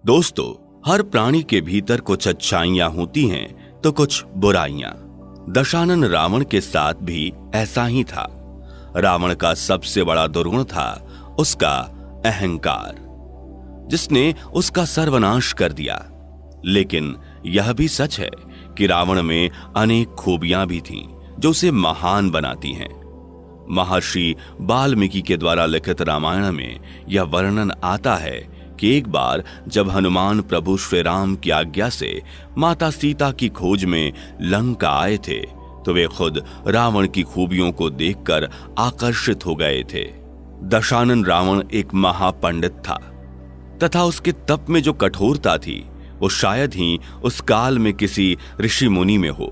दोस्तों, हर प्राणी के भीतर कुछ अच्छाइयां होती हैं तो कुछ बुराइयां। दशानन रावण के साथ भी ऐसा ही था। रावण का सबसे बड़ा दुर्गुण था उसका अहंकार, जिसने उसका सर्वनाश कर दिया। लेकिन यह भी सच है कि रावण में अनेक खूबियां भी थीं जो उसे महान बनाती हैं। महर्षि वाल्मीकि के द्वारा लिखित रामायण में यह वर्णन आता है कि एक बार जब हनुमान प्रभु श्री राम की आज्ञा से माता सीता की खोज में लंका आए थे तो वे खुद रावण की खूबियों को देखकर आकर्षित हो गए थे। दशानन रावण एक महापंडित था तथा उसके तप में जो कठोरता थी वो शायद ही उस काल में किसी ऋषि मुनि में हो।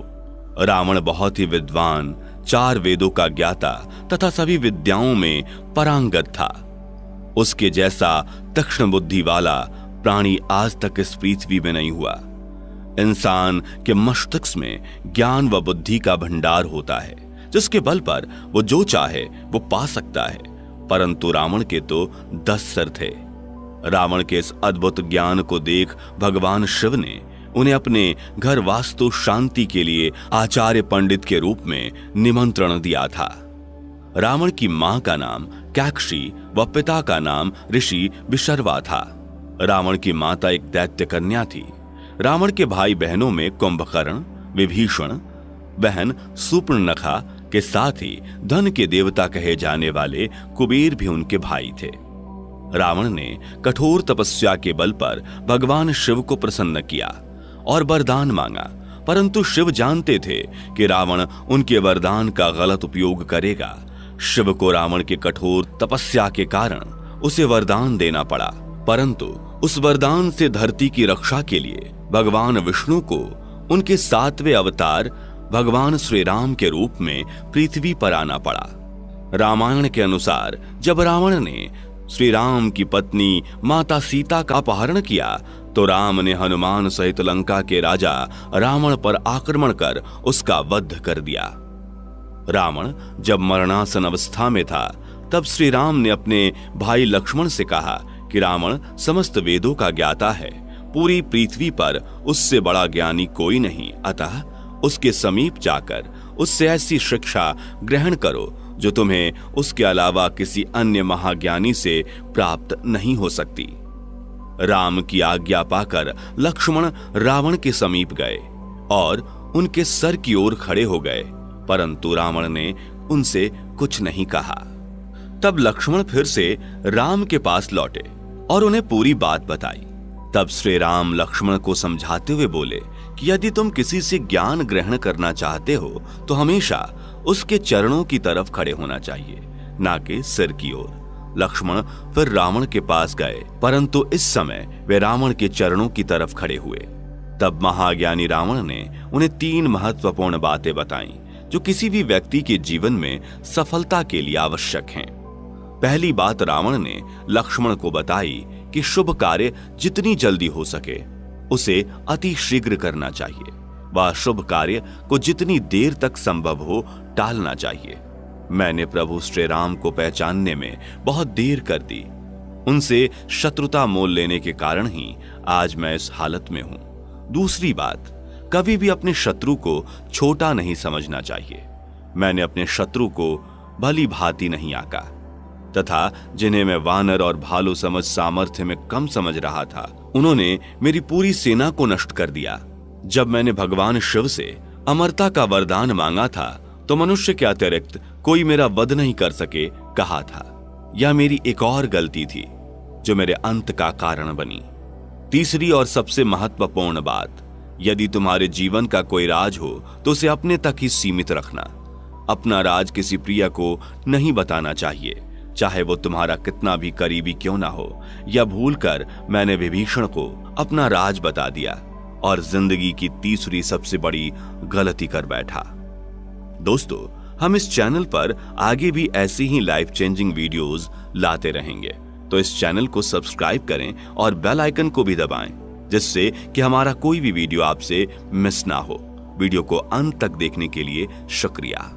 रावण बहुत ही विद्वान, 4 वेदों का ज्ञाता तथा सभी विद्याओं में पारंगत था। उसके जैसा तीक्ष्ण बुद्धि वाला प्राणी आज तक इस पृथ्वी में नहीं हुआ। इंसान के मस्तिष्क में ज्ञान व बुद्धि का भंडार होता है जिसके बल पर वो जो चाहे वो पा सकता है, परंतु रावण के तो 10 सिर थे। रावण के इस अद्भुत ज्ञान को देख भगवान शिव ने उन्हें अपने घर वास्तु शांति के लिए आचार्य पंडित के रूप में निमंत्रण दिया था। रावण की मां का नाम कैकशी व पिता का नाम ऋषि विशर्वा था। रावण की माता एक दैत्य कन्या थी। रावण के भाई बहनों में कुंभकर्ण, विभीषण, बहन सूर्पणखा के साथ ही धन के देवता कहे जाने वाले कुबेर भी उनके भाई थे। रावण ने कठोर तपस्या के बल पर भगवान शिव को प्रसन्न किया और वरदान मांगा, परंतु शिव जानते थे कि रावण उनके वरदान का गलत उपयोग करेगा। शिव को रावण के कठोर तपस्या के कारण उसे वरदान देना पड़ा, परंतु उस वरदान से धरती की रक्षा के लिए भगवान विष्णु को उनके 7वें अवतार भगवान श्री राम के रूप में पृथ्वी पर आना पड़ा। रामायण के अनुसार जब रावण ने श्री राम की पत्नी माता सीता का अपहरण किया तो राम ने हनुमान सहित लंका के राजा रावण पर आक्रमण कर उसका वध कर दिया। रावण जब मरणासन अवस्था में था तब श्री राम ने अपने भाई लक्ष्मण से कहा कि रावण समस्त वेदों का ज्ञाता है, पूरी पृथ्वी पर उससे बड़ा ज्ञानी कोई नहीं, अतः उसके समीप जाकर उससे ऐसी शिक्षा ग्रहण करो जो तुम्हें उसके अलावा किसी अन्य महाज्ञानी से प्राप्त नहीं हो सकती। राम की आज्ञा पाकर लक्ष्मण रावण के समीप गए और उनके सर की ओर खड़े हो गए, परंतु रावण ने उनसे कुछ नहीं कहा। तब लक्ष्मण फिर से राम के पास लौटे और उन्हें पूरी बात बताई। तब श्री राम लक्ष्मण को समझाते हुए बोले कि यदि तुम किसी से ज्ञान ग्रहण करना चाहते हो तो हमेशा उसके चरणों की तरफ खड़े होना चाहिए, ना कि सिर की ओर। लक्ष्मण फिर रावण के पास गए, परंतु इस समय वे रावण के चरणों की तरफ खड़े हुए। तब महाज्ञानी रावण ने उन्हें 3 महत्वपूर्ण बातें बताईं जो किसी भी व्यक्ति के जीवन में सफलता के लिए आवश्यक हैं। पहली बात रावण ने लक्ष्मण को बताई कि शुभ कार्य जितनी जल्दी हो सके उसे अति शीघ्र करना चाहिए, वह शुभ कार्य को जितनी देर तक संभव हो टालना चाहिए। मैंने प्रभु श्री राम को पहचानने में बहुत देर कर दी। उनसे शत्रुता मोल लेने के कारण ही आज मैं इस हालत में हूं। दूसरी बात, कभी भी अपने शत्रु को छोटा नहीं समझना चाहिए। मैंने अपने शत्रु को भली भांति नहीं आंका तथा जिन्हें मैं वानर और भालू समझ सामर्थ्य में कम समझ रहा था, उन्होंने मेरी पूरी सेना को नष्ट कर दिया। जब मैंने भगवान शिव से अमरता का वरदान मांगा था तो मनुष्य के अतिरिक्त कोई मेरा वध नहीं कर सके कहा था। यह मेरी एक और गलती थी जो मेरे अंत का कारण बनी। तीसरी और सबसे महत्वपूर्ण बात, यदि तुम्हारे जीवन का कोई राज हो तो उसे अपने तक ही सीमित रखना। अपना राज किसी प्रिय को नहीं बताना चाहिए, चाहे वो तुम्हारा कितना भी करीबी क्यों ना हो। या भूलकर मैंने विभीषण को अपना राज बता दिया और जिंदगी की तीसरी सबसे बड़ी गलती कर बैठा। दोस्तों, हम इस चैनल पर आगे भी ऐसी ही लाइफ चेंजिंग वीडियोस लाते रहेंगे, तो इस चैनल को सब्सक्राइब करें और बेल आइकन को भी दबाएं, जिससे कि हमारा कोई भी वीडियो आपसे मिस ना हो। वीडियो को अंत तक देखने के लिए शुक्रिया।